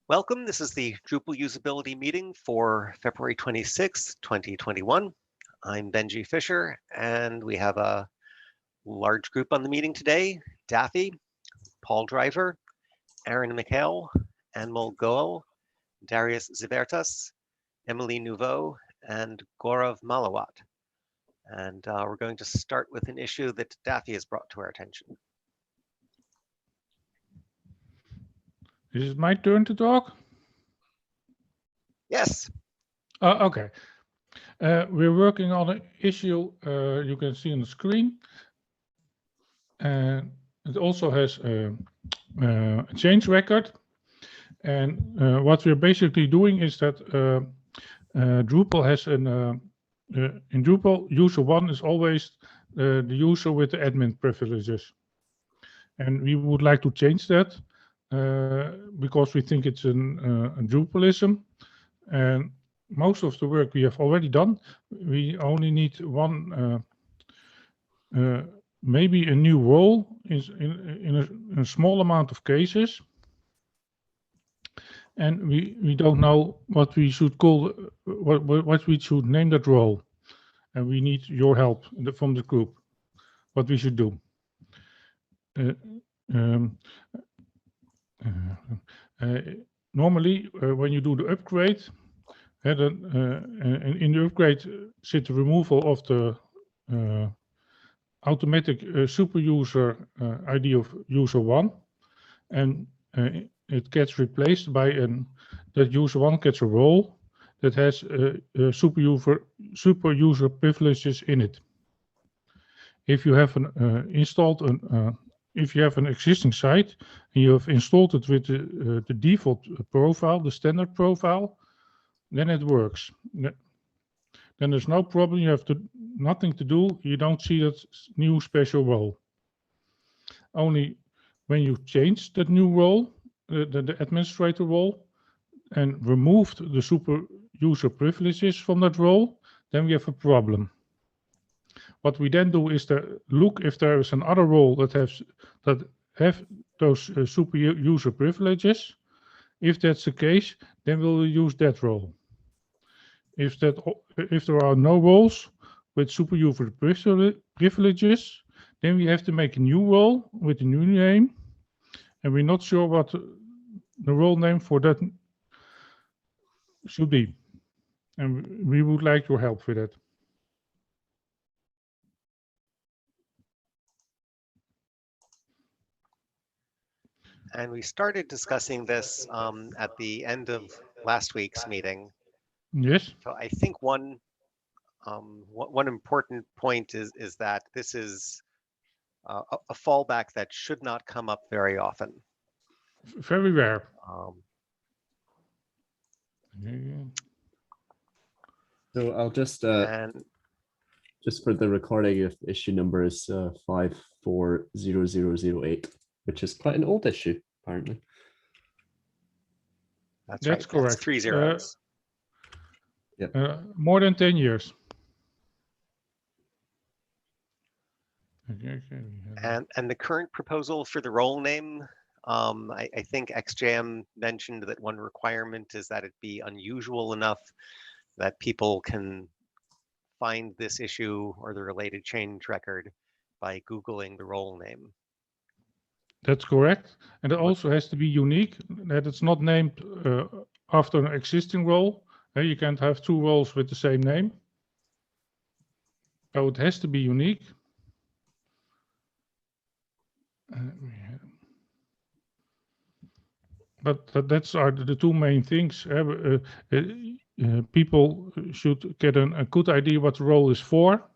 Welcome. This is the Drupal usability meeting for February 26th, 2021. I'm Benji Fisher, and we have a large group on the meeting today. Daffy, Paul Driver, Aaron McHale, Anmol Goel, Darius Zivertas, Emily Nouveau, and Gaurav Malawat. And we're going to start with an issue that Daffy has brought to our attention. Is it my turn to talk? Yes. Okay. We're working on an issue you can see on the screen. And it also has a change record. And what we're basically doing is that Drupal has in Drupal, user one is always the user with the admin privileges. And we would like to change that because we think it's a Drupalism. And most of the work we have already done. We only need one, maybe a new role in a small amount of cases. And we don't know what we should call, what we should name that role. And we need your help from the group, what we should do. Normally, when you do the upgrade, in the upgrade zit the removal of the automatic super user ID of user one, and it gets replaced by that user one gets a role that has super user privileges in it. If you have if you have an existing site and you have installed it with the default profile, the standard profile, then it works. Then there's no problem. You have nothing to do. You don't see that new special role. Only when you change that new role, the administrator role, and removed the super user privileges from that role, then we have a problem. What we then do is to look if there is another role that have those super user privileges. If that's the case, then we'll use that role. If there are no roles with super user privileges, then we have to make a new role with a new name, and we're not sure what the role name for that should be. And we would like your help with that. And we started discussing this at the end of last week's meeting. Yes. So I think one important point is that this is a fallback that should not come up very often. Very rare. So I'll just for the recording, if issue number is 540008, which is quite an old issue, apparently. That's right. Correct. That's 3 zeros. More than 10 years. And the current proposal for the role name, I think XJM mentioned that one requirement is that it be unusual enough that people can find this issue or the related change record by Googling the role name. That's correct. And it also has to be unique, that it's not named after an existing role. You can't have two roles with the same name. So it has to be unique. But that's are the two main things. People should get a good idea what the role is for.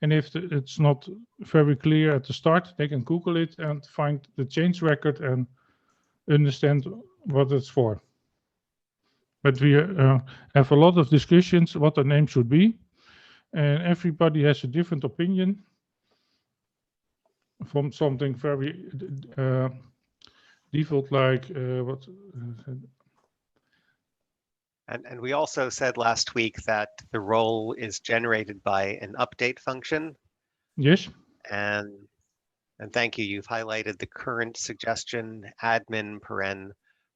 And if it's not very clear at the start, they can Google it and find the change record and understand what it's for. But we have a lot of discussions what the name should be. And everybody has a different opinion from something very default like what. And we also said last week that the role is generated by an update function. Yes. And thank you. You've highlighted the current suggestion, admin paren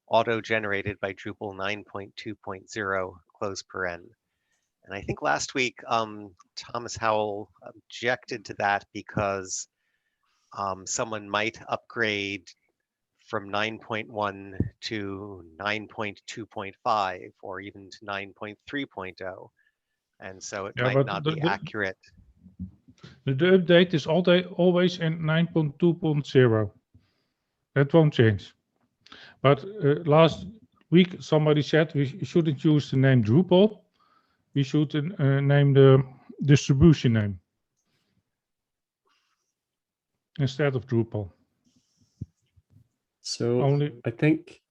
auto-generated by Drupal 9.2.0, close paren. And I think last week, Thomas Howell objected to that because someone might upgrade from 9.1 to 9.2.5 or even to 9.3.0. And so it might not be accurate. The update is always in 9.2.0. That won't change. But last week, somebody said we shouldn't use the name Drupal. We should name the distribution name instead of Drupal. So I think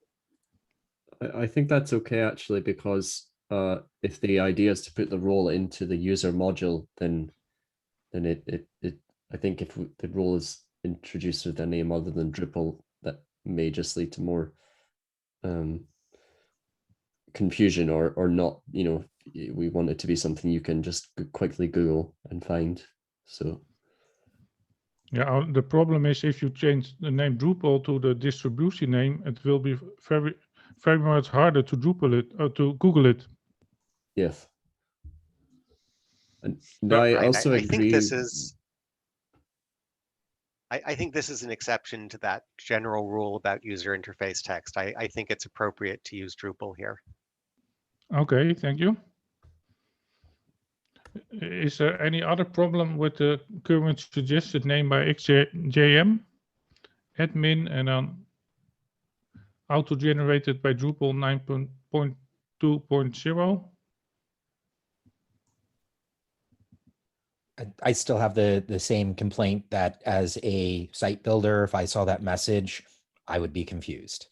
that's okay actually, because if the idea is to put the role into the user module, then I think if the role is introduced with a name other than Drupal, that may just lead to more confusion or not. You know, we want it to be something you can just quickly Google and find. So yeah, the problem is if you change the name Drupal to the distribution name, it will be very much harder to Drupal it or to Google it. Yes. And I also agree. I think this is. I think this is an exception to that general rule about user interface text. I think it's appropriate to use Drupal here. Okay, thank you. Is there any other problem with the current suggested name by XJM? Admin and then auto-generated by Drupal 9.2.0? I still have the same complaint that as a site builder, if I saw that message, I would be confused.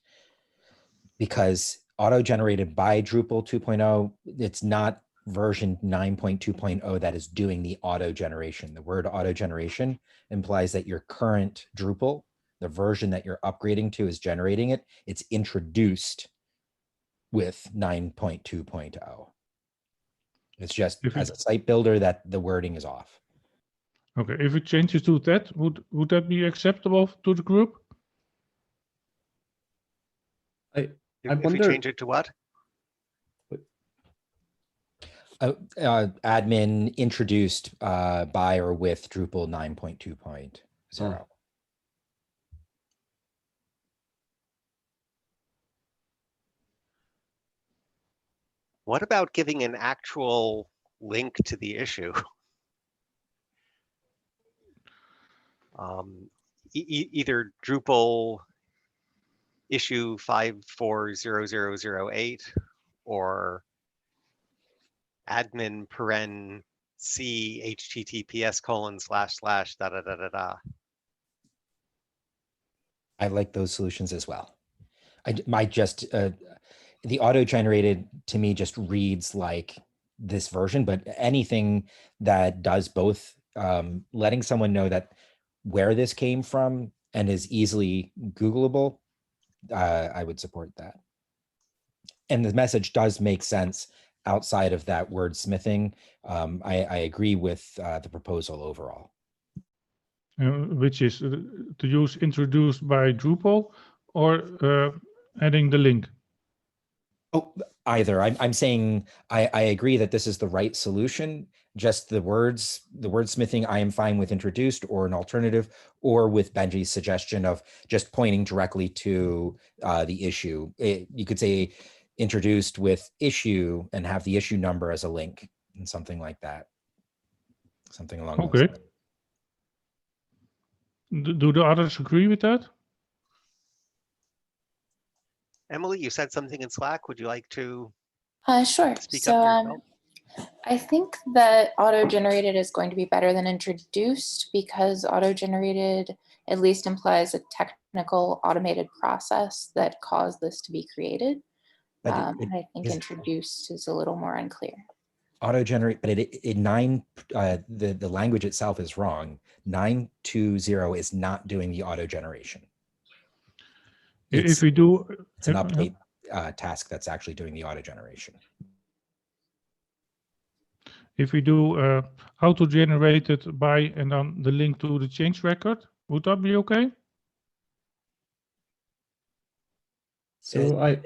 Because auto-generated by Drupal 2.0, it's not version 9.2.0 that is doing the auto-generation. The word auto-generation implies that your current Drupal, the version that you're upgrading to, is generating it. It's introduced with 9.2.0. It's just as a site builder that the wording is off. Okay, if it changes to that, would that be acceptable to the group? I if wonder, we change it to what? Admin introduced by or with Drupal 9.2.0. What about giving an actual link to the issue? Either Drupal issue 540008 or admin paren c https:// . I like those solutions as well. I might just the auto-generated to me just reads like this version, but anything that does both, letting someone know that where this came from and is easily Googleable, I would support that. And the message does make sense outside of that wordsmithing. I agree with the proposal overall. Which is to use introduced by Drupal or adding the link? Oh, either. I'm saying I agree that this is the right solution. Just the wordsmithing, I am fine with introduced or an alternative, or with Benji's suggestion of just pointing directly to the issue. You could say introduced with issue and have the issue number as a link and something like that. Something along those lines. Do the others agree with that? Emily, you said something in Slack. Would you like to sure. speak so, up yourself? I think that auto-generated is going to be better than introduced because auto-generated at least implies a technical automated process that caused this to be created. And I think introduced is a little more unclear. Auto-generate, but the language itself is wrong. 9.2.0 is not doing the auto-generation. If we do, it's an update task that's actually doing the auto-generation. If we do auto-generated by and then the link to the change record, would that be okay? So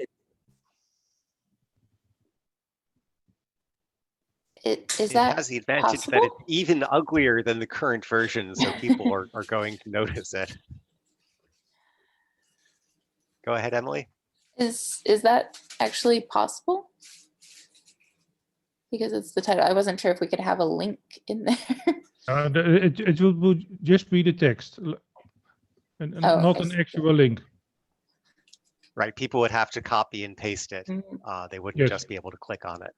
Is It that has the advantage possible? that it's even uglier than the current version, so people are going to notice it. Go ahead, Emily. Is that actually possible? Because it's the title. I wasn't sure if we could have a link in there. It will just be the text, and Oh, not I an see. actual link. Right, people would have to copy and paste it. Mhm. They wouldn't Yes. just be able to click on it.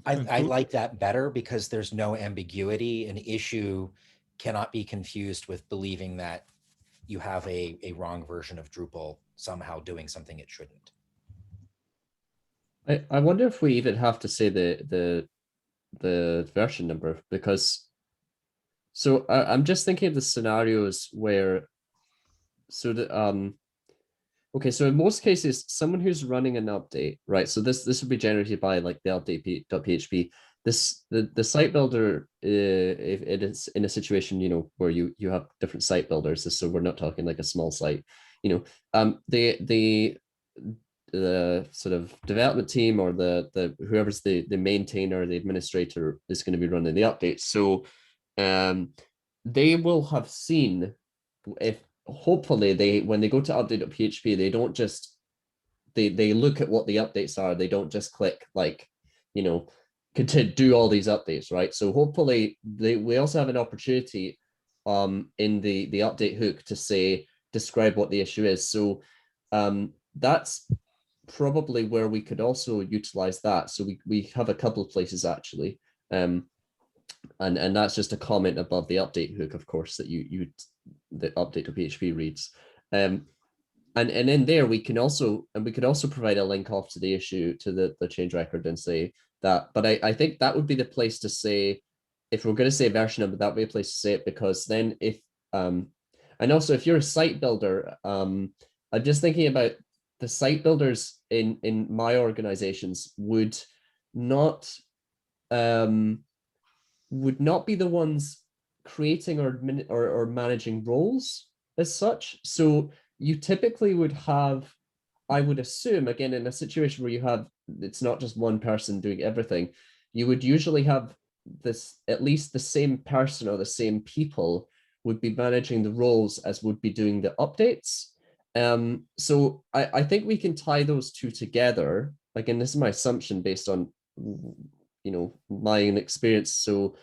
I like that better because there's no ambiguity. An issue cannot be confused with believing that you have a wrong version of Drupal somehow doing something it shouldn't. I wonder if we even have to say the version number, because so I'm just thinking of the scenarios where okay, so in most cases, someone who's running an update, right? So this would be generated by like the update.php. The site builder, if it is in a situation, you know, where you have different site builders, so we're not talking like a small site, you know, the sort of development team or the whoever's the maintainer, the administrator is going to be running the updates. So they will have seen, if hopefully they, when they go to update.php, they don't just they look at what the updates are. They don't just click like, you know, to do all these updates, right? So hopefully we also have an opportunity in the update hook to say, describe what the issue is. So that's probably where we could also utilize that. So we have a couple of places actually. And that's just a comment above the update hook, of course, that the update.php reads. And in there we can also provide a link off to the issue, to the change record, and say that. But I think that would be the place to say, if we're going to say version number, that would be a place to say it, because then if and also if you're a site builder, I'm just thinking about the site builders in my organizations would not be the ones creating or managing roles as such. So you typically would have, I would assume, again, in a situation where you have, it's not just one person doing everything, you would usually have this, at least the same person or the same people would be managing the roles as would be doing the updates. So I think we can tie those two together. Again, this is my assumption based on, you know, my own experience. So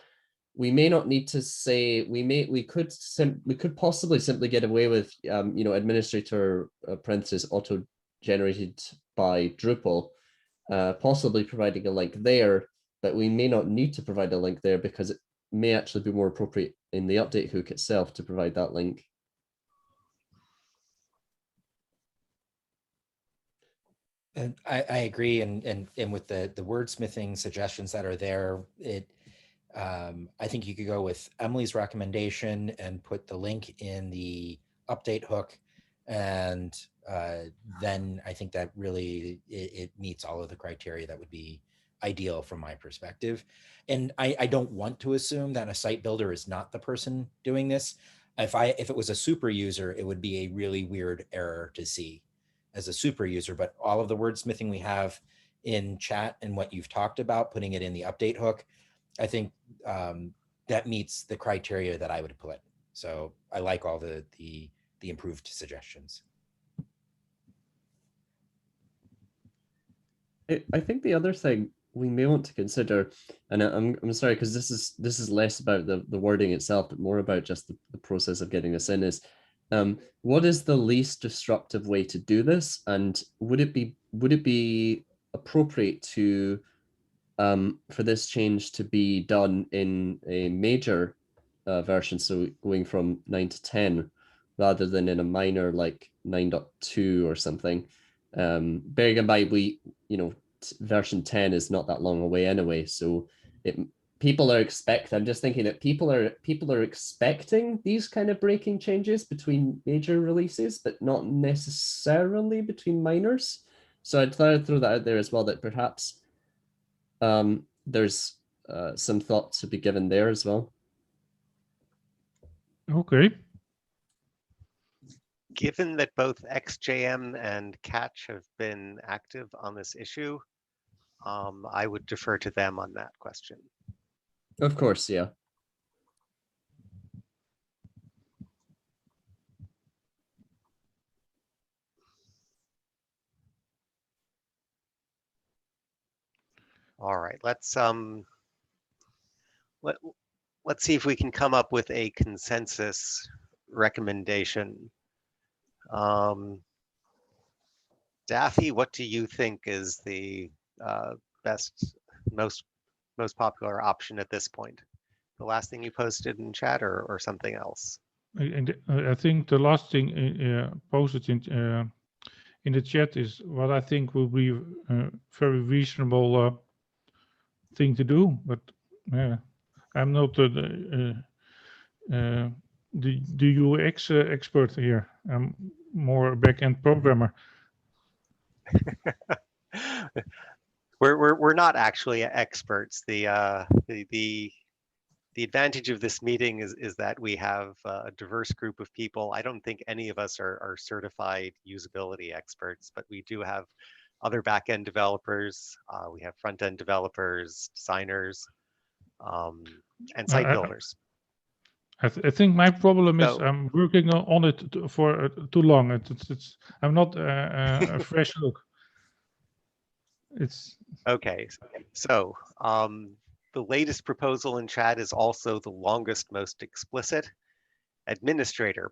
we may not need to say, we could possibly simply get away with, you know, administrator parentheses auto generated by Drupal, possibly providing a link there, but we may not need to provide a link there because it may actually be more appropriate in the update hook itself to provide that link. And I agree, and with the wordsmithing suggestions that are there, I think you could go with Emily's recommendation and put the link in the update hook, and then I think that really it meets all of the criteria that would be ideal from my perspective. And I don't want to assume that a site builder is not the person doing this. If it was a super user, it would be a really weird error to see as a super user, but all of the wordsmithing we have in chat and what you've talked about, putting it in the update hook, I think that meets the criteria that I would put. So I like all the improved suggestions. I think the other thing we may want to consider, and I'm sorry, because this is less about the wording itself, but more about just the process of getting this in, is what is the least disruptive way to do this, and would it be appropriate to for this change to be done in a major version, so going from 9 to 10 rather than in a minor like 9.2 or something. Bearing in mind, version 10 is not that long away anyway, so people are I'm just thinking that people are expecting these kind of breaking changes between major releases, but not necessarily between minors. So I'd throw that out there as well, that perhaps there's some thought to be given there as well. Okay. given that both XJM and Catch have been active on this issue, I would defer to them on that question. Of course, yeah. All right, let's see if we can come up with a consensus recommendation. Daffy, what do you think is the best, most popular option at this point? The last thing you posted in chat, or something else? And I think the last thing posted in the chat is what I think will be a very reasonable thing to do. But I'm not the UX expert here. I'm more a back-end programmer. We're not actually experts. The advantage of this meeting is that we have a diverse group of people. I don't think any of us are certified usability experts, but we do have other back-end developers. We have front-end developers, designers, and site builders. I think my problem is So- I'm working on it for too long. I'm not a fresh look. It's Okay, so the latest proposal in chat is also the longest, most explicit. Administrator,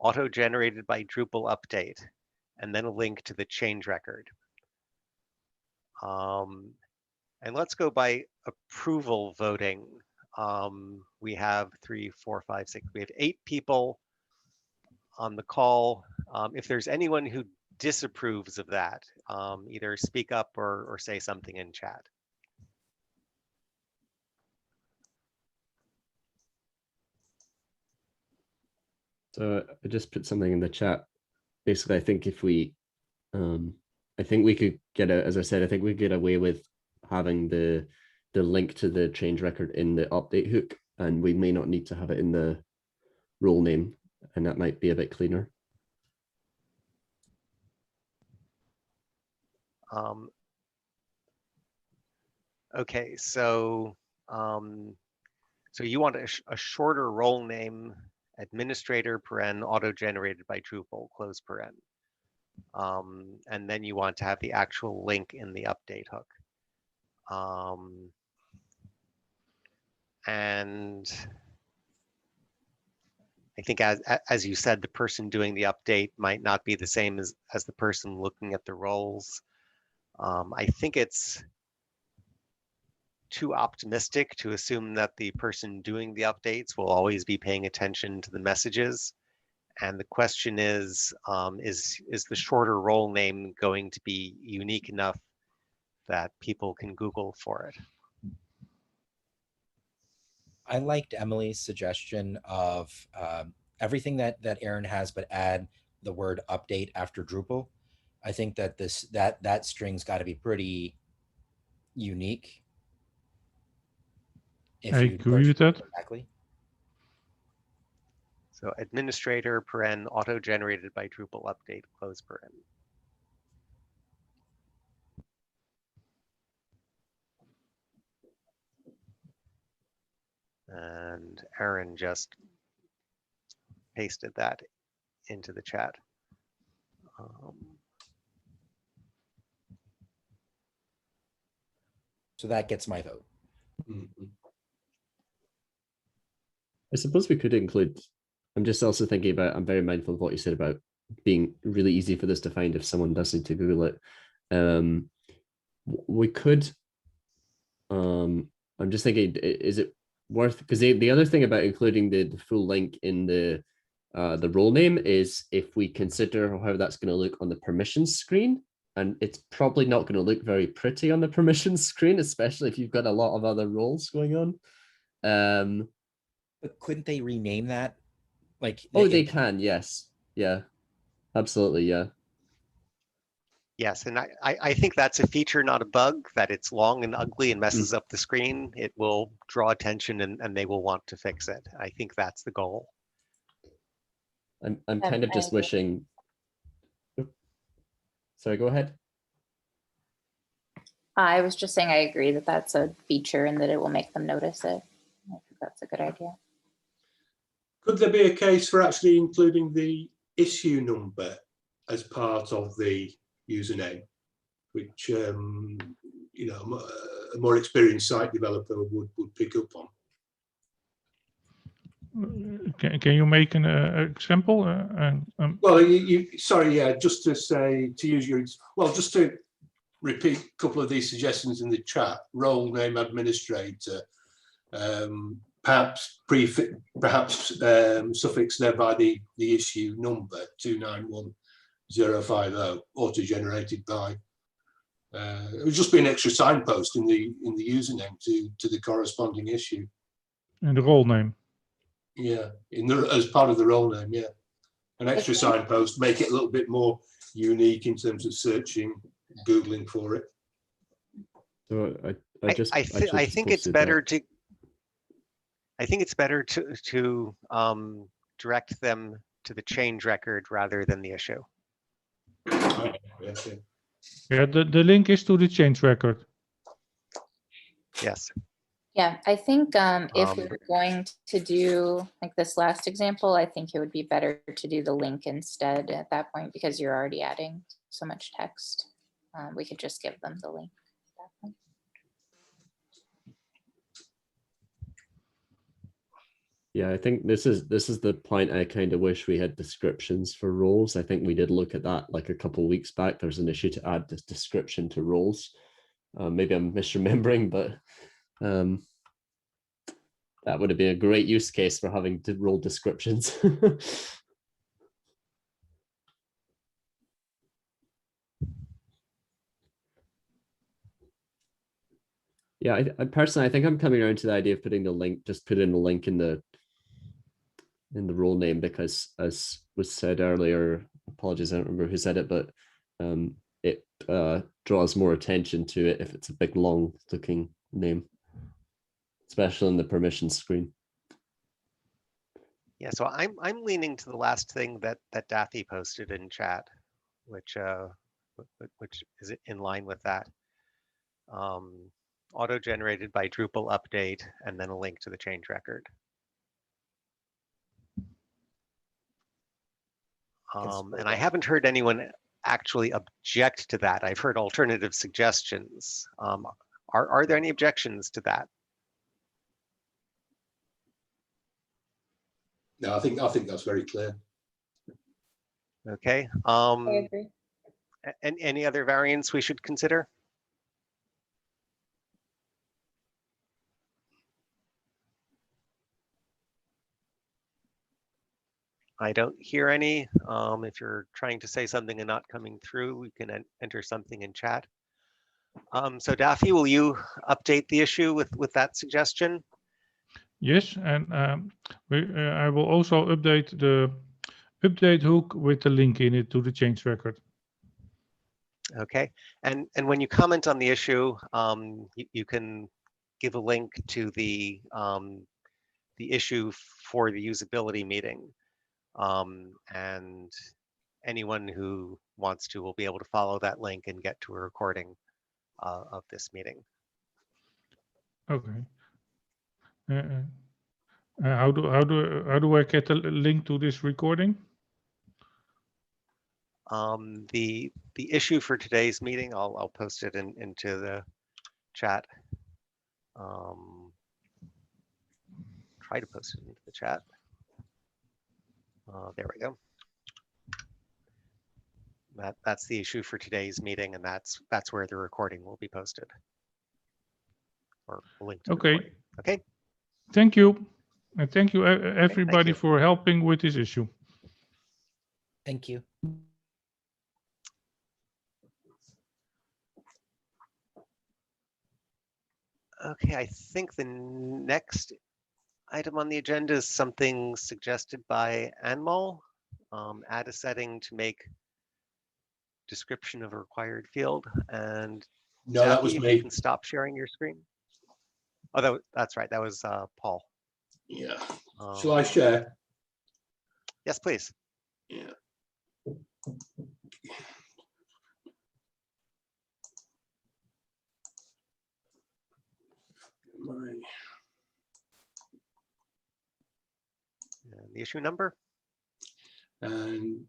auto-generated by Drupal update, and then a link to the change record. And let's go by approval voting. We have 3, 4, 5, 6. We have 8 people on the call. If there's anyone who disapproves of that, either speak up or say something in chat. So I just put something in the chat. Basically, I think if we, I think we could get a, as I said, I think we get away with having the link to the change record in the update hook, and we may not need to have it in the role name, and that might be a bit cleaner. Okay, so so you want a shorter role name, administrator auto-generated by Drupal, close paren. And then you want to have the actual link in the update hook. And I think as you said, the person doing the update might not be the same as the person looking at the roles. I think it's too optimistic to assume that the person doing the updates will always be paying attention to the messages. And the question is the shorter role name going to be unique enough that people can Google for it? I liked Emily's suggestion of everything that Aaron has, but add the word update after Drupal. I think that that string's got to be pretty unique. If I you agree with that. exactly. So administrator auto-generated by Drupal update, close paren. And Aaron just pasted that into the chat. So that gets my vote. I suppose we could include, I'm just also thinking about, I'm very mindful of what you said about being really easy for this to find if someone does need to Google it. We could, I'm just thinking, is it worth, because the other thing about including the full link in the role name is if we consider how that's going to look on the permissions screen, and it's probably not going to look very pretty on the permissions screen, especially if you've got a lot of other roles going on. But couldn't they rename that? Like, oh, they can, yes. Yeah, absolutely, yeah. Yes, and I think that's a feature, not a bug, that it's long and ugly and messes up the screen. It will draw attention and they will want to fix it. I think that's the goal. I'm kind of just wishing. Sorry, go ahead. I was just saying I agree that that's a feature and that it will make them notice it. I think that's a good idea. Could there be a case for actually including the issue number as part of the username, which you know, a more experienced site developer would pick up on? Can you make an example? Well, sorry, yeah, just to say, to use your, well, just to repeat a couple of these suggestions in the chat: role name administrator, perhaps suffix there by the issue number 291050, auto-generated by. It would just be an extra signpost in the username to the corresponding issue. And the role name. Yeah, as part of the role name, yeah. An extra signpost, make it a little bit more unique in terms of searching, Googling for it. So I think it's better to. I think it's better to direct them to the change record rather than the issue. Right. Yes, yeah. Yeah, the link is to the change record. Yes. Yeah, I think if we were going to do like this last example, I think it would be better to do the link instead at that point, because you're already adding so much text. We could just give them the link at that point. Yeah, I think this is the point. I kind of wish we had descriptions for roles. I think we did look at that like a couple of weeks back. There's an issue to add this description to roles. Maybe I'm misremembering, but that would have been a great use case for having to role descriptions. Yeah, I personally, I think I'm coming around to the idea of putting the link, just put in the link in the role name, because as was said earlier, apologies, I don't remember who said it, but it draws more attention to it if it's a big long looking name, especially in the permissions screen. Yeah, so I'm leaning to the last thing that Daffy posted in chat, which is in line with that. Auto-generated by Drupal update, and then a link to the change record. And I haven't heard anyone actually object to that. I've heard alternative suggestions. Are there any objections to that? No, I think that's very clear. Okay. I agree. And any other variants we should consider? I don't hear any. If you're trying to say something and not coming through, we can enter something in chat. So Daffy, will you update the issue with that suggestion? Yes, and I will also update the update hook with the link in it to the change record. Okay, and when you comment on the issue, you can give a link to the issue for the usability meeting, and anyone who wants to will be able to follow that link and get to a recording of this meeting. Okay. How do I get a link to this recording? The issue for today's meeting, I'll post it into the chat. Try to post it into the chat. There we go. That's the issue for today's meeting, and that's where the recording will be posted, or linked to the recording. Okay. Thank you, and thank you everybody for helping with this issue. Thank you. Okay, I think the next item on the agenda is something suggested by Anmol. Add a setting to make description of a required field. And No, Daffy, that was if me. you can stop sharing your screen. Oh, that's right. That was Paul. Yeah. Shall I share? Yes, please. Yeah. And the issue number. And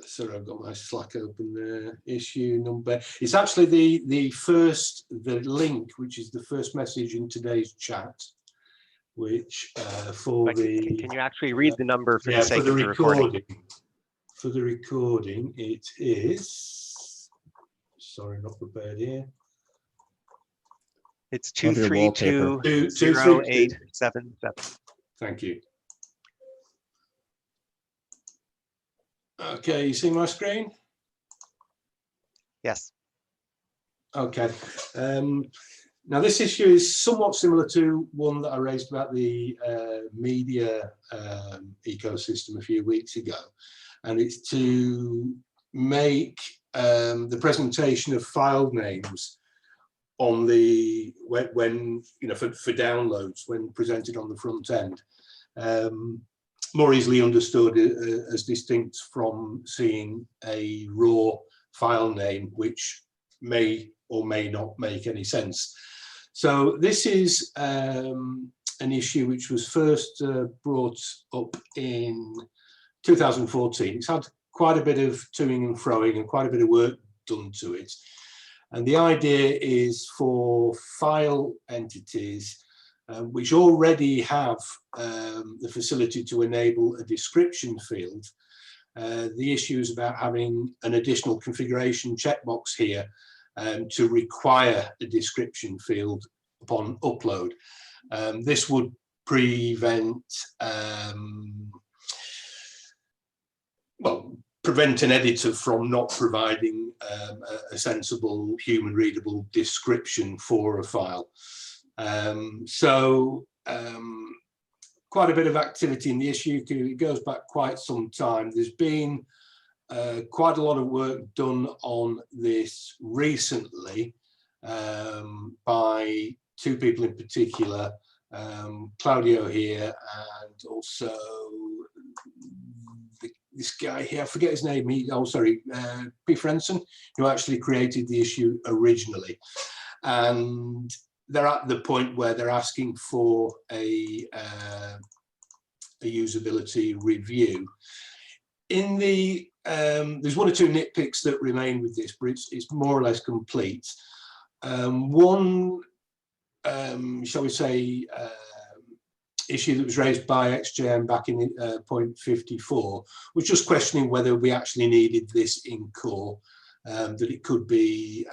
sorry, I've got my Slack open there. Issue number. It's actually the link, which is the first message in today's chat, which for But the can you actually read the number for yeah, the sake for of the recording? For the recording, it is. Sorry, not prepared here. It's Love your wallpaper. 2320877. Thank you. Okay, you see my screen? Yes. Okay. Now this issue is somewhat similar to one that I raised about the media ecosystem a few weeks ago, and it's to make the presentation of file names on the when you know for downloads when presented on the front end more easily understood as distinct from seeing a raw file name which may or may not make any sense. So this is an issue which was first brought up in 2014. It's had quite a bit of toing and froing and quite a bit of work done to it. And the idea is for file entities which already have the facility to enable a description field. The issue is about having an additional configuration checkbox here to require a description field upon upload. This would prevent prevent an editor from not providing a sensible human readable description for a file. Quite a bit of activity in the issue. It goes back quite some time. There's been quite a lot of work done on this recently by two people in particular, Claudio here and also this guy here, I forget his name, P. Frenson, who actually created the issue originally. And they're at the point where they're asking for a usability review. In the there's one or two nitpicks that remain with this, but it's more or less complete. One, shall we say, issue that was raised by XJM back in point 54 was just questioning whether we actually needed this in core, that it could be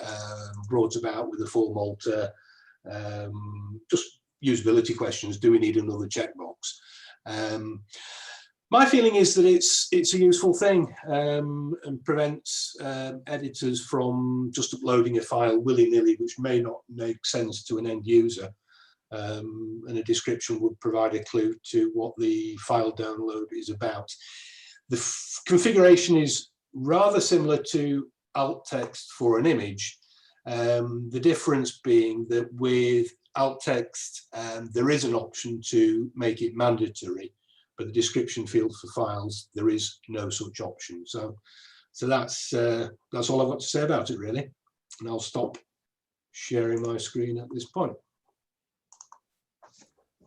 brought about with a form alter, just usability questions. Do we need another checkbox? My feeling is that it's a useful thing and prevents editors from just uploading a file willy-nilly, which may not make sense to an end user. And a description would provide a clue to what the file download is about. The configuration is rather similar to alt text for an image. The difference being that with alt text, there is an option to make it mandatory, but the description field for files, there is no such option. So that's all I've got to say about it, really. And I'll stop sharing my screen at this point.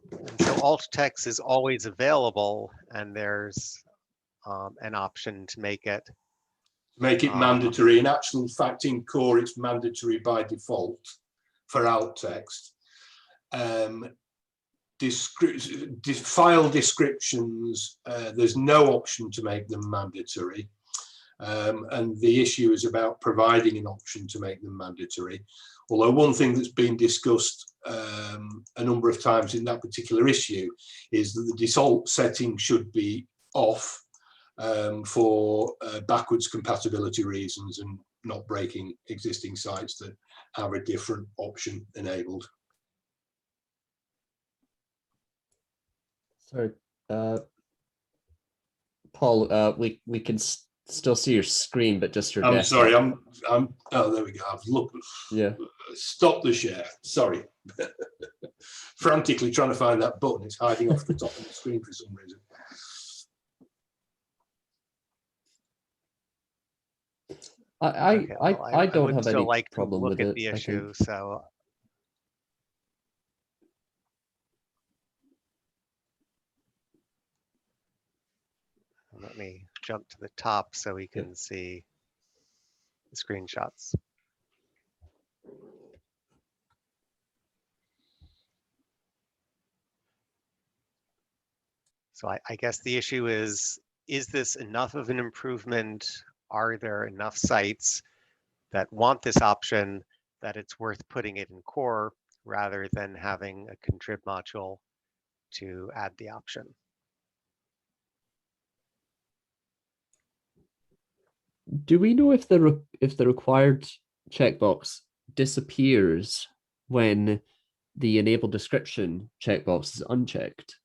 And so alt text is always available, and there's an option to make it Mandatory. In actual fact, in core, it's mandatory by default for alt text. File descriptions, there's no option to make them mandatory. And the issue is about providing an option to make them mandatory. Although one thing that's been discussed a number of times in that particular issue is that the default setting should be off for backwards compatibility reasons and not breaking existing sites that have a different option enabled. Sorry, Paul, we can still see your screen, but just your I'm desktop. sorry, I'm oh, there we go. I've looked. Yeah. Stop the share. Sorry. Frantically trying to find that button. It's hiding off the top of the screen for some reason. Okay, well, I don't would have still any like to problem look with at it. the I issue, think. so. Let me jump to the top so we can see the screenshots. So I guess the issue is this enough of an improvement? Are there enough sites that want this option that it's worth putting it in core rather than having a contrib module to add the option? Do we know if the required checkbox disappears when the enable description checkbox is unchecked?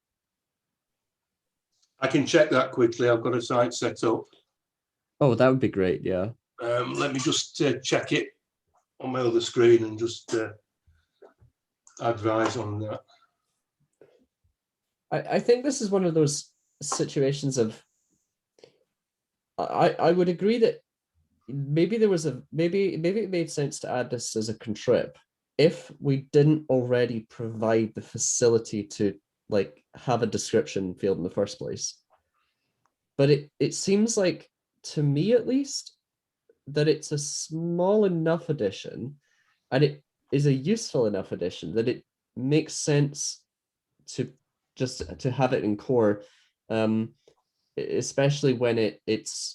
I can check that quickly. I've got a site set up. Oh, that would be great. Yeah. Let me just check it on my other screen and just advise on that. I think this is one of those situations of I would agree that maybe there was maybe it made sense to add this as a contrib if we didn't already provide the facility to like have a description field in the first place. But it seems like, to me at least, that it's a small enough addition and it is a useful enough addition that it makes sense to just to have it in core, especially when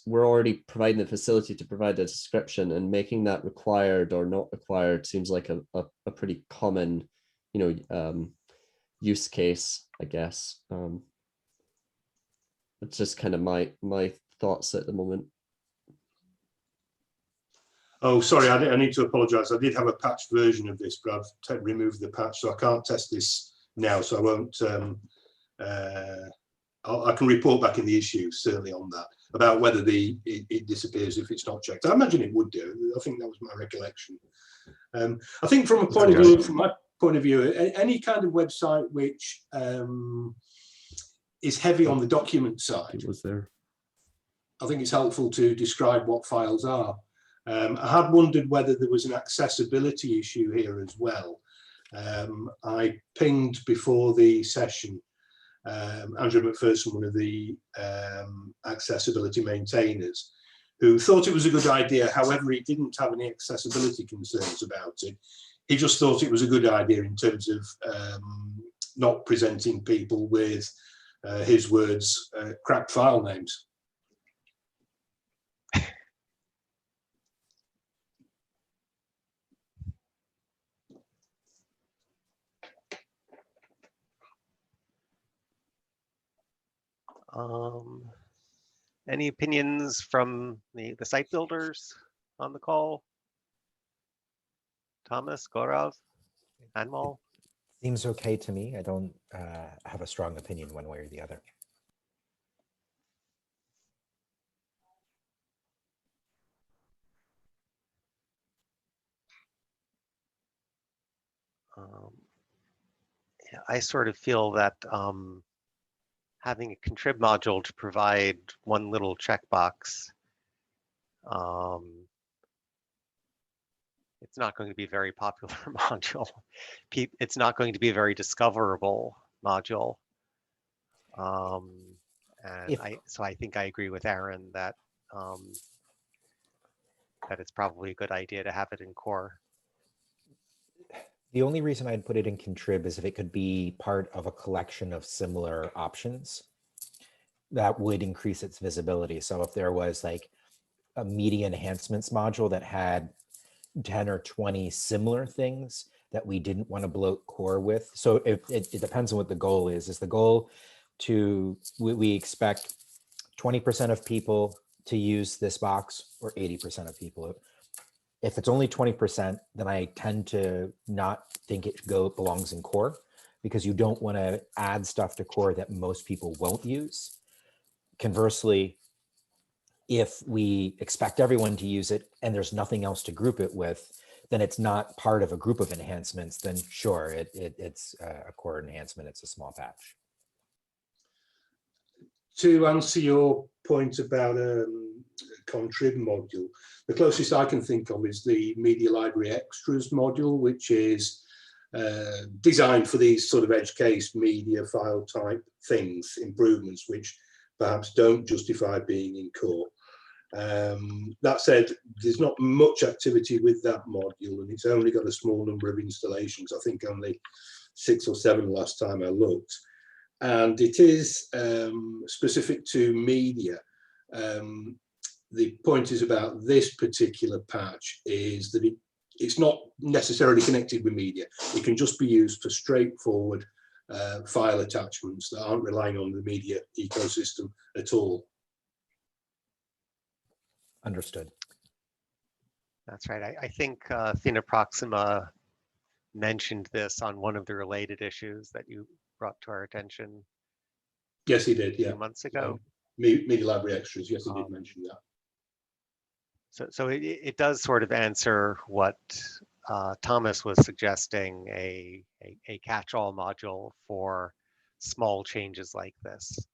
we're already providing the facility to provide a description, and making that required or not required seems like a pretty common, use case, I guess. It's just kind of my thoughts at the moment. Oh, sorry, I need to apologise. I did have a patched version of this, but I've removed the patch, so I can't test this now. So I won't. I can report back in the issue certainly on that, about whether it disappears if it's not checked. I imagine it would do. I think that was my recollection. I think from my point of view, any kind of website which is heavy on the document side, It was there. I think it's helpful to describe what files are. I had wondered whether there was an accessibility issue here as well. I pinged before the session Andrew McPherson, one of the accessibility maintainers, who thought it was a good idea. However, he didn't have any accessibility concerns about it. He just thought it was a good idea in terms of not presenting people with, his words, crap file names. Any opinions from the site builders on the call? Thomas, Gaurav, Anmol? Seems okay to me. I don't have a strong opinion one way or the other. Yeah, I sort of feel that having a contrib module to provide one little checkbox, it's not going to be a very popular module. It's not going to be a very discoverable module. So I think I agree with Aaron that that it's probably a good idea to have it in core. The only reason I'd put it in contrib is if it could be part of a collection of similar options that would increase its visibility. So if there was like a media enhancements module that had 10 or 20 similar things that we didn't want to bloat core with. So it depends on what the goal is. Is the goal to, we expect 20% of people to use this box or 80% of people? If it's only 20%, then I tend to not think it belongs in core, because you don't want to add stuff to core that most people won't use. Conversely, if we expect everyone to use it and there's nothing else to group it with, then it's not part of a group of enhancements, then sure, it's a core enhancement, it's a small patch. to answer your point about contrib module, the closest I can think of is the Media Library Extras module, which is designed for these sort of edge case media file type things, improvements which perhaps don't justify being in core. That said, there's not much activity with that module, and it's only got a small number of installations. I think only 6 or 7 last time I looked. And it is specific to media. The point is about this particular patch is that it's not necessarily connected with media. It can just be used for straightforward file attachments that aren't relying on the media ecosystem at all. Understood. That's right. I think Thina Proxima mentioned this on one of the related issues that you brought to our attention. Yes, he did. A Yeah, few months ago. Media Library Extras. Yes, he did mention that. So it does sort of answer what Thomas was suggesting, a catch-all module for small changes like this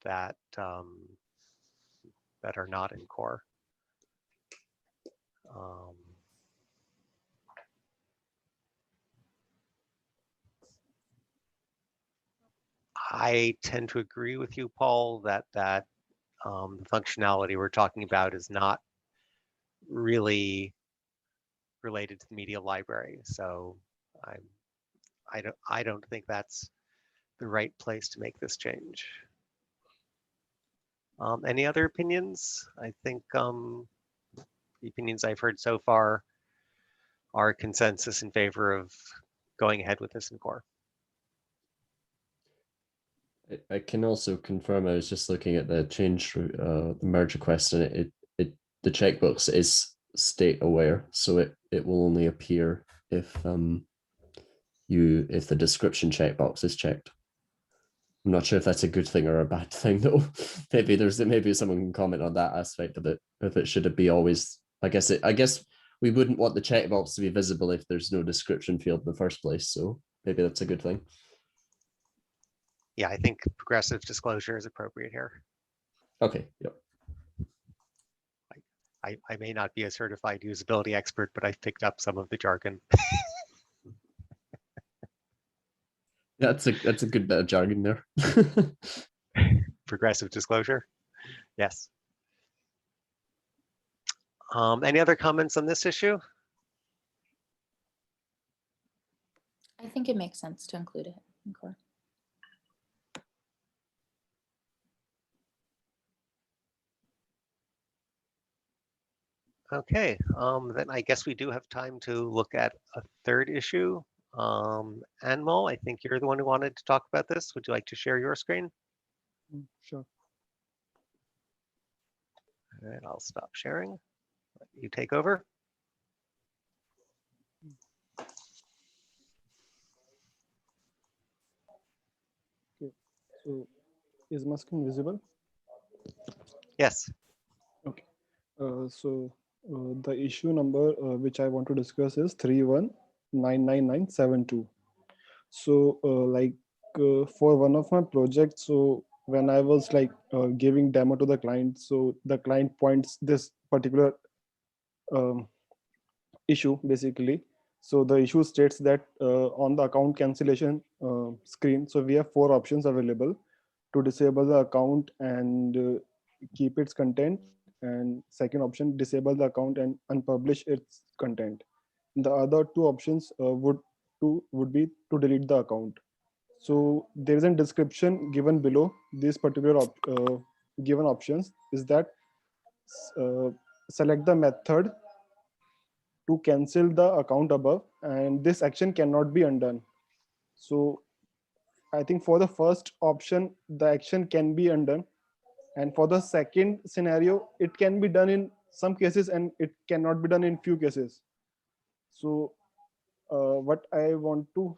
that that are not in core. I tend to agree with you, Paul, that the functionality we're talking about is not really related to the media library. So I don't think that's the right place to make this change. Any other opinions? I think the opinions I've heard so far are consensus in favor of going ahead with this in core. I can also confirm. I was just looking at the change, the merge request, and the checkbox is state aware, so it will only appear if the description checkbox is checked. I'm not sure if that's a good thing or a bad thing though. maybe someone can comment on that aspect of it. If it should be always, I guess we wouldn't want the checkbox to be visible if there's no description field in the first place. So maybe that's a good thing. Yeah, I think progressive disclosure is appropriate here. Okay. Yep. I may not be a certified usability expert, but I've picked up some of the jargon. That's a good bit of jargon there. Progressive disclosure. Yes. Any other comments on this issue? I think it makes sense to include it in core. Okay, then I guess we do have time to look at a third issue. Anmol, I think you're the one who wanted to talk about this. Would you like to share your screen? Sure. All right, I'll stop sharing. Let you take over. Okay. So is my screen visible? Yes. Okay. The issue number which I want to discuss is 3199972. So for one of my projects, so when I was giving demo to the client, so the client points this particular issue basically. So the issue states that on the account cancellation screen, so we have 4 options available to disable the account and keep its content, and second option, disable the account and unpublish its content. The other 2 options would be to delete the account. So there is a description given below these particular given options is that select the method to cancel the account above, and this action cannot be undone. So I think for the first option, the action can be undone. And for the second scenario, it can be done in some cases and it cannot be done in few cases. So what I want to,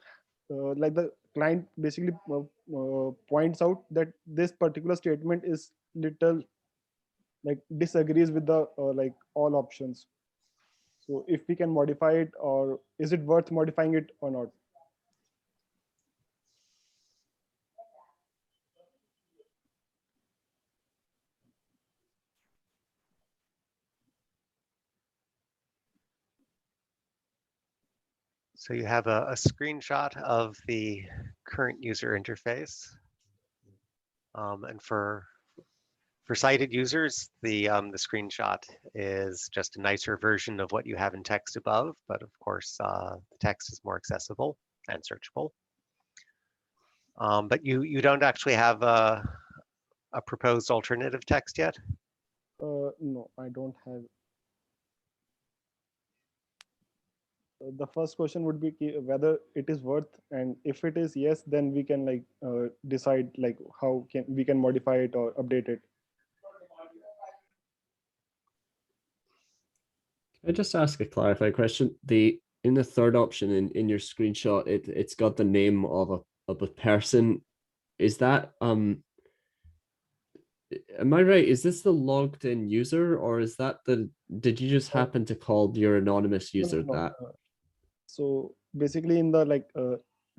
the client basically points out that this particular statement is little disagrees with the all options. So if we can modify it, or is it worth modifying it or not? So you have a screenshot of the current user interface. And for sighted users, the screenshot is just a nicer version of what you have in text above, but of course, the text is more accessible and searchable. But you don't actually have a proposed alternative text yet? No, I don't have. The first question would be whether it is worth, and if it is yes, then we can like decide like how we can modify it or update it. Can I just ask a clarifying question? In the third option in your screenshot, it's got the name of a person. Is that am I right? Is this the logged in user, or is that did you just happen to call your anonymous user No. that? So basically in the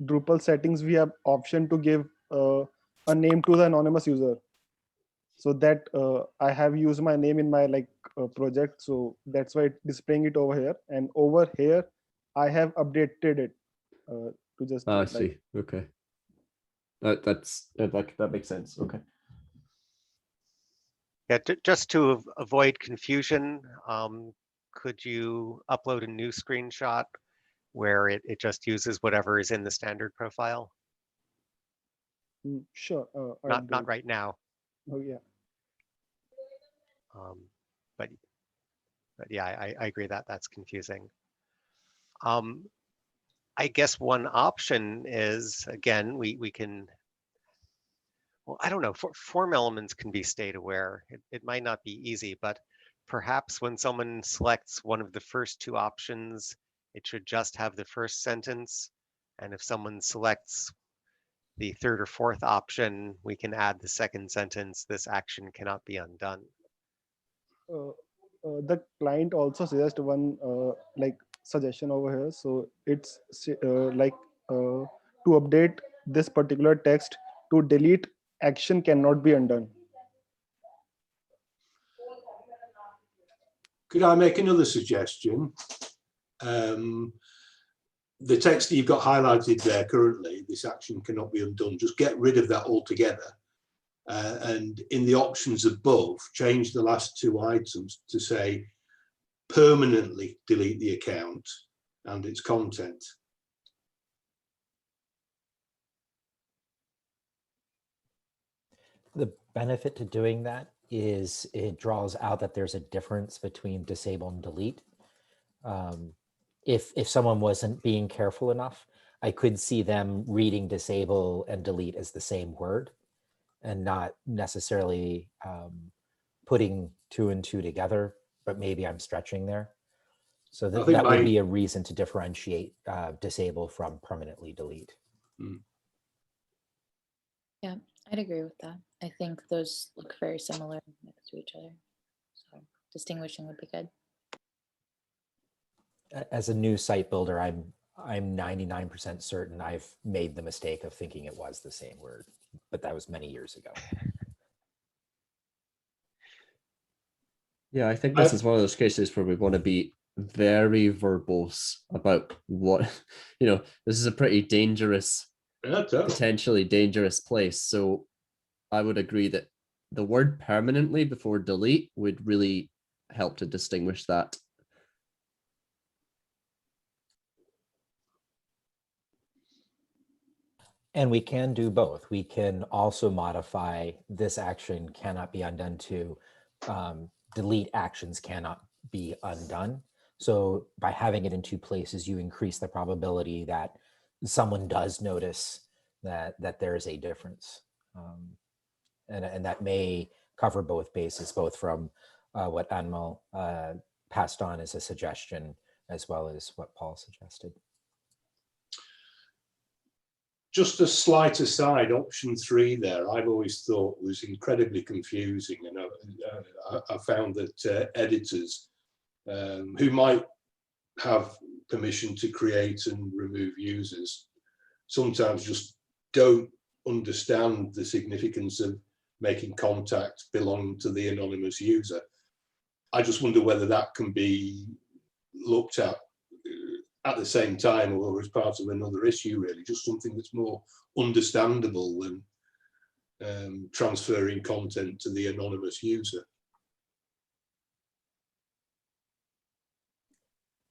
Drupal settings, we have option to give a name to the anonymous user. So that I have used my name in my project. So that's why it's displaying it over here. And over here, I have updated it to just. I see. Okay. That makes sense. Okay. Yeah, just to avoid confusion, could you upload a new screenshot where it just uses whatever is in the standard profile? Sure. Not right now. Oh yeah. But yeah, I agree that that's confusing. I guess one option is, again, we can, well, I don't know, form elements can be state aware. It might not be easy, but perhaps when someone selects one of the first two options, it should just have the first sentence. And if someone selects the third or fourth option, we can add the second sentence, this action cannot be undone. The client also suggests one suggestion over here. So it's to update this particular text, to delete action cannot be undone. Could I make another suggestion? The text that you've got highlighted there currently, this action cannot be undone, just get rid of that altogether. And in the options above, change the last two items to say permanently delete the account and its content. The benefit to doing that is it draws out that there's a difference between disable and delete. If someone wasn't being careful enough, I could see them reading disable and delete as the same word and not necessarily putting two and two together, but maybe I'm stretching there. So that would be a reason to differentiate disable from permanently delete. Yeah, I'd agree with that. I think those look very similar next to each other. So distinguishing would be good. As a new site builder, I'm 99% certain I've made the mistake of thinking it was the same word, but that was many years ago. Yeah, I think this is one of those cases where we want to be very verbose about what, this is a pretty dangerous, potentially dangerous place. So I would agree that the word permanently before delete would really help to distinguish that. And we can do both. We can also modify this action cannot be undone to delete actions cannot be undone. So by having it in two places, you increase the probability that someone does notice that there is a difference. And that may cover both bases, both from what Anmol passed on as a suggestion, as well as what Paul suggested. Just a slight aside, option 3 there, I've always thought was incredibly confusing. And I found that editors who might have permission to create and remove users sometimes just don't understand the significance of making contact belong to the anonymous user. I just wonder whether that can be looked at at the same time or as part of another issue, really, just something that's more understandable than transferring content to the anonymous user.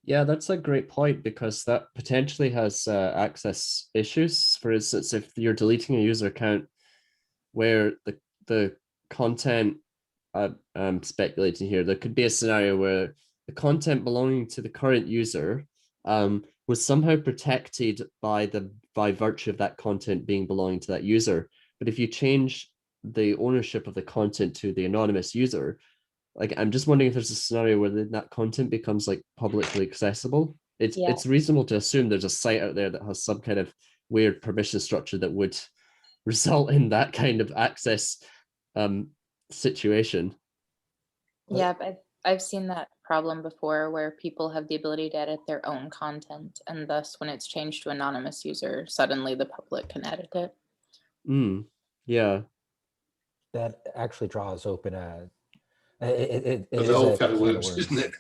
Yeah, that's a great point, because that potentially has access issues. For instance, if you're deleting a user account where the content, I'm speculating here, there could be a scenario where the content belonging to the current user was somehow protected by virtue of that content being belonging to that user. But if you change the ownership of the content to the anonymous user, like, I'm just wondering if there's a scenario where that content becomes like publicly accessible. It's reasonable to assume there's a site out there that has some kind of weird permission structure that would result in that kind of access situation. Yeah, but I've seen that problem before, where people have the ability to edit their own content, and thus when it's changed to anonymous user, suddenly the public can edit it. Yeah. That actually draws open it That's is a whole a can of can of worms, isn't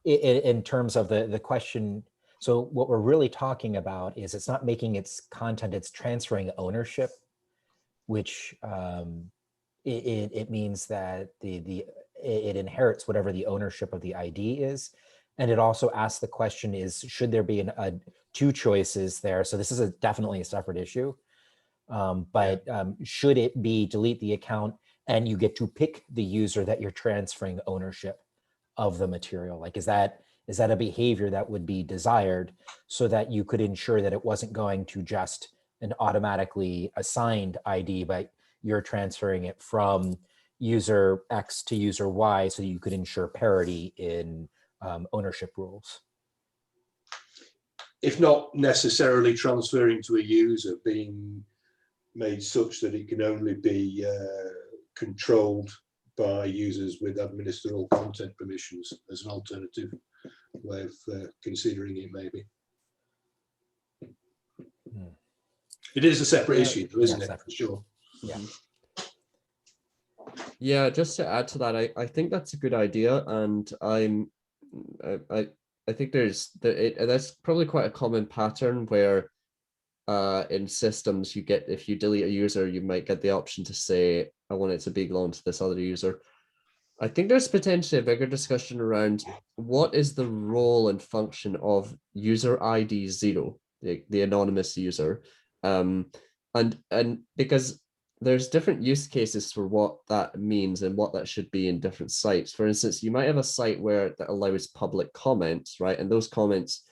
it? In terms of the question, so what we're really talking about is it's not making its content, it's transferring ownership, which it means that it inherits whatever the ownership of the ID is. And it also asks the question is, should there be two choices there? So this is definitely a separate issue. Should it be delete the account and you get to pick the user that you're transferring ownership of the material? Like, is that a behavior that would be desired, so that you could ensure that it wasn't going to just an automatically assigned ID, but you're transferring it from user X to user Y, so you could ensure parity in ownership rules? If not necessarily transferring to a user, being made such that it can only be controlled by users with administrable content permissions as an alternative way of considering it, maybe. It is a separate issue, though, isn't it? For sure. Yeah. Yeah, just to add to that, I think that's a good idea, and I think that's probably quite a common pattern where in systems if you delete a user, you might get the option to say, I want it to belong to this other user. I think there's potentially a bigger discussion around what is the role and function of user ID 0, the anonymous user, and because there's different use cases for what that means and what that should be in different sites. For instance, you might have a site that allows public comments, right? And those comments,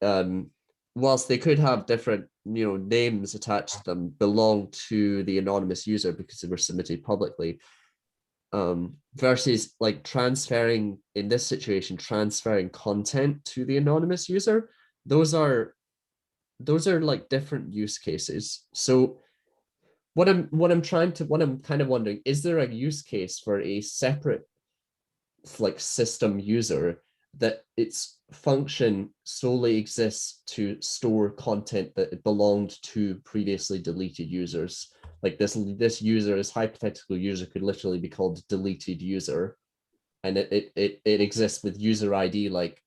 whilst they could have different, names attached to them, belong to the anonymous user because they were submitted publicly. Versus like transferring content to the anonymous user, those are like different use cases. So what I'm kind of wondering, is there a use case for a separate like system user that its function solely exists to store content that belonged to previously deleted users? Like this hypothetical user could literally be called deleted user, and it exists with user ID like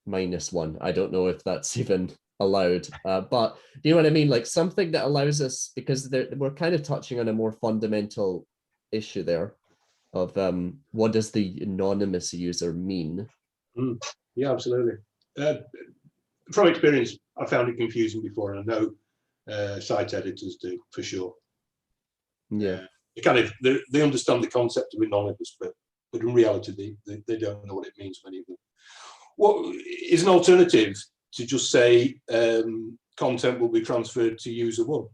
-1. I don't know if that's even allowed, but do you know what I mean? Like something that allows us, because we're kind of touching on a more fundamental issue there of what does the anonymous user mean? Yeah, absolutely. From experience, I found it confusing before, and I know site editors do for sure. Yeah, they understand the concept of anonymous, but in reality, they don't know what it means, many of them. What is an alternative to just say content will be transferred to user 1?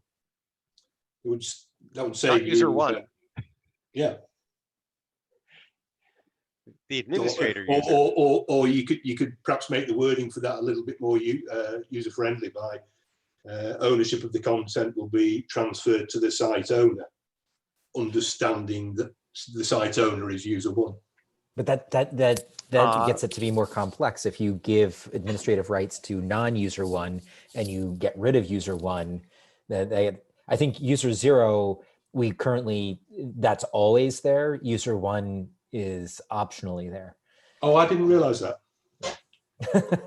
That would save Not user 1. Yeah. The administrator user. Or you could perhaps make the wording for that a little bit more user friendly by ownership of the content will be transferred to the site owner, understanding that the site owner is user 1. But that gets it to be more complex. If you give administrative rights to non-user 1 and you get rid of user 1, I think user 0, that's always there. User 1 is optionally there. Oh, I didn't realize that.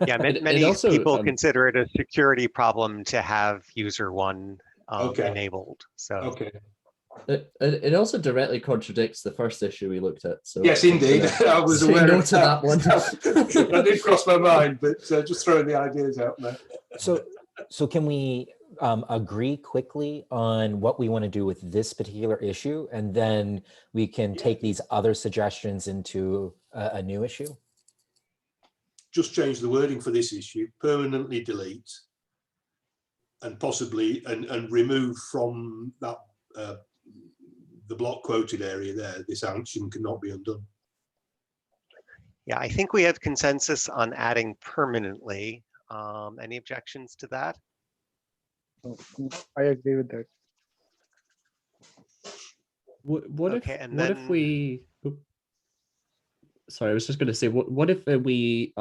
Yeah, It many also, people consider it a security problem to have user one Okay. enabled. So Okay. It also directly contradicts the first issue we looked at. So Yes, indeed. I was say aware no of to that one. That did cross my mind, but just throwing the ideas out there. So can we agree quickly on what we want to do with this particular issue, and then we can take these other suggestions into a new issue? Just change the wording for this issue, permanently delete, and possibly and remove from that the block quoted area there. This action cannot be undone. yeah, I think we have consensus on adding permanently. Any objections to that? I agree with that. What Okay, if and what if then- we? Sorry, I was just going to say, what if we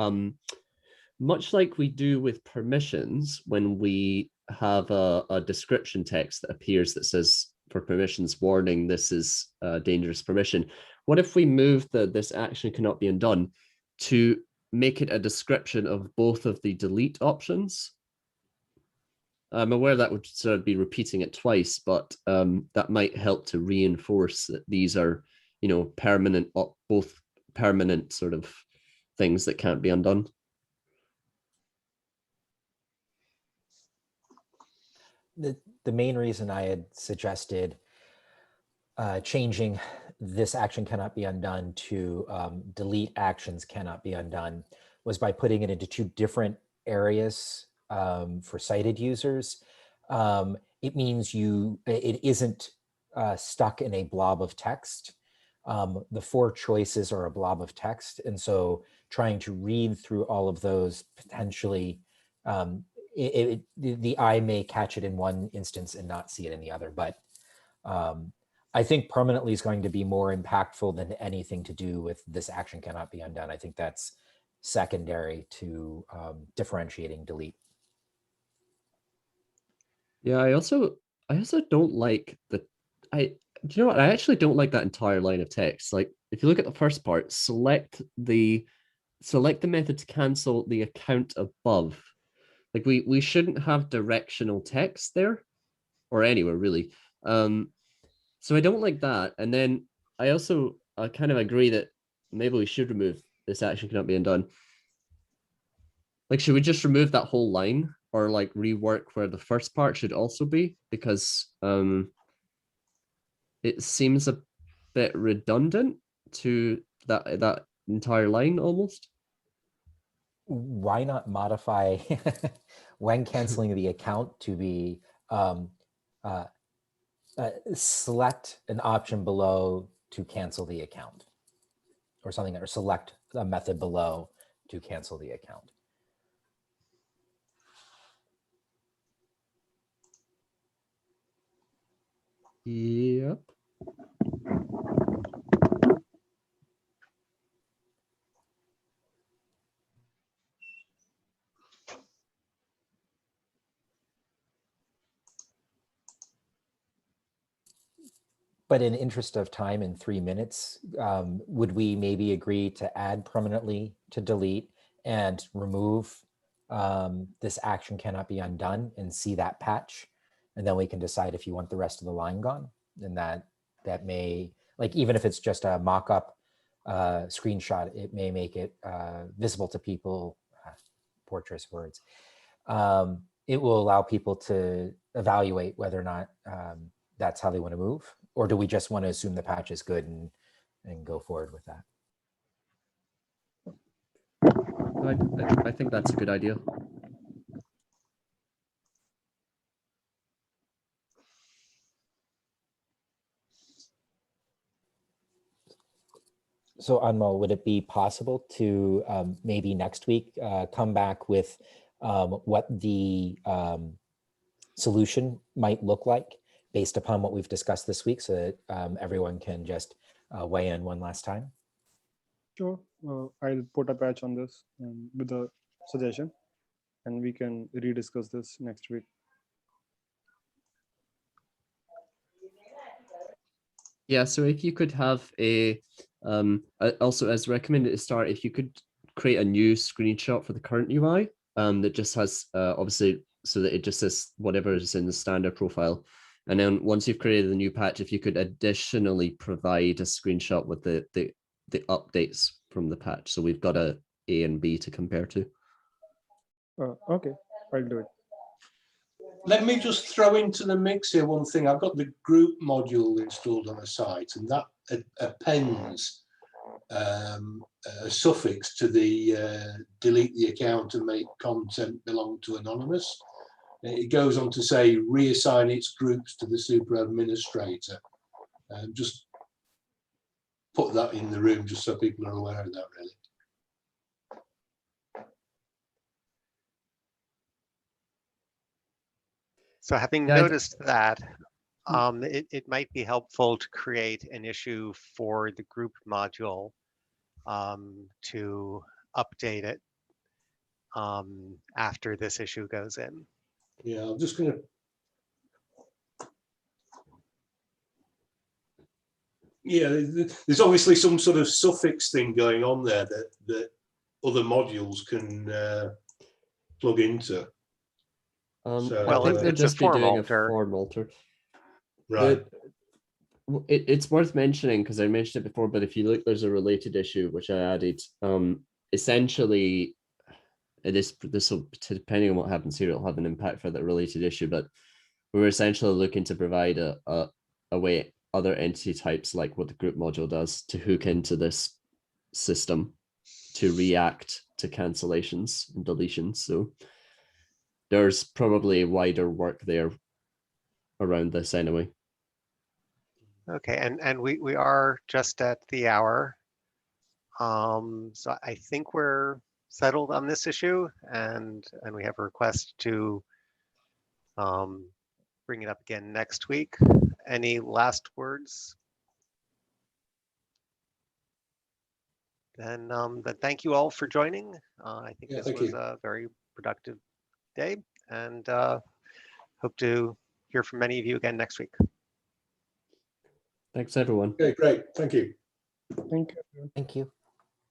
much like we do with permissions, when we have a description text that appears that says for permissions warning, this is a dangerous permission. What if we move this action cannot be undone to make it a description of both of the delete options? I'm aware that would sort of be repeating it twice, but that might help to reinforce that these are, permanent, both permanent sort of things that can't be undone. The main reason I had suggested changing this action cannot be undone to delete actions cannot be undone was by putting it into two different areas for sighted users. It means it isn't stuck in a blob of text. The 4 choices are a blob of text. And so trying to read through all of those potentially, the eye may catch it in one instance and not see it in the other. But I think permanently is going to be more impactful than anything to do with this action cannot be undone. I think that's secondary to differentiating delete. Yeah, I also don't like do you know what? I actually don't like that entire line of text. Like, if you look at the first part, select the method to cancel the account above. Like, we shouldn't have directional text there or anywhere really. So I don't like that. And then I also kind of agree that maybe we should remove this action cannot be undone. Like, should we just remove that whole line, or like rework where the first part should also be? Because it seems a bit redundant to that entire line almost. Why not modify when canceling the account to be select an option below to cancel the account, or something, or select a method below to cancel the account? Yep. But in interest of time, in 3 minutes, would we maybe agree to add permanently to delete and remove this action cannot be undone and see that patch? And then we can decide if you want the rest of the line gone. And that may, like, even if it's just a mock-up screenshot, it may make it visible to people, poor choice of words. It will allow people to evaluate whether or not that's how they want to move. Or do we just want to assume the patch is good and go forward with that? I think that's a good idea. So Anmol, would it be possible to maybe next week come back with what the solution might look like based upon what we've discussed this week, so that everyone can just weigh in one last time? Sure. I'll put a patch on this with a suggestion, and we can rediscuss this next week. Yeah, so if you could have also, as recommended at the start, if you could create a new screenshot for the current UI that just has obviously, so that it just says whatever is in the standard profile. And then once you've created the new patch, if you could additionally provide a screenshot with the updates from the patch. So we've got a and B to compare to. Okay, I'll do it. Let me just throw into the mix here one thing. I've got the group module installed on the site, and that appends a suffix to the delete the account and make content belong to anonymous. It goes on to say reassign its groups to the super administrator. Just put that in the room just so people are aware of that, really. So having noticed that, it might be helpful to create an issue for the group module to update it after this issue goes in. Yeah, I'm just going to. Yeah, there's obviously some sort of suffix thing going on there that other modules can plug into. So, well, I think they'll just be doing a form alter. Right. It's worth mentioning because I mentioned it before, but if you look, there's a related issue which I added. Essentially, this will, depending on what happens here, it'll have an impact for that related issue. But we're essentially looking to provide a way other entity types, like what the group module does, to hook into this system to react to cancellations and deletions. So there's probably wider work there around this anyway. Okay, and we are just at the hour. So I think we're settled on this issue, and we have a request to bring it up again next week. Any last words? Then thank you all for joining. I think this was a very productive day, and hope to hear from many of you again next week. Thanks, everyone. Okay, great. Thank you. Thank you. Thank you.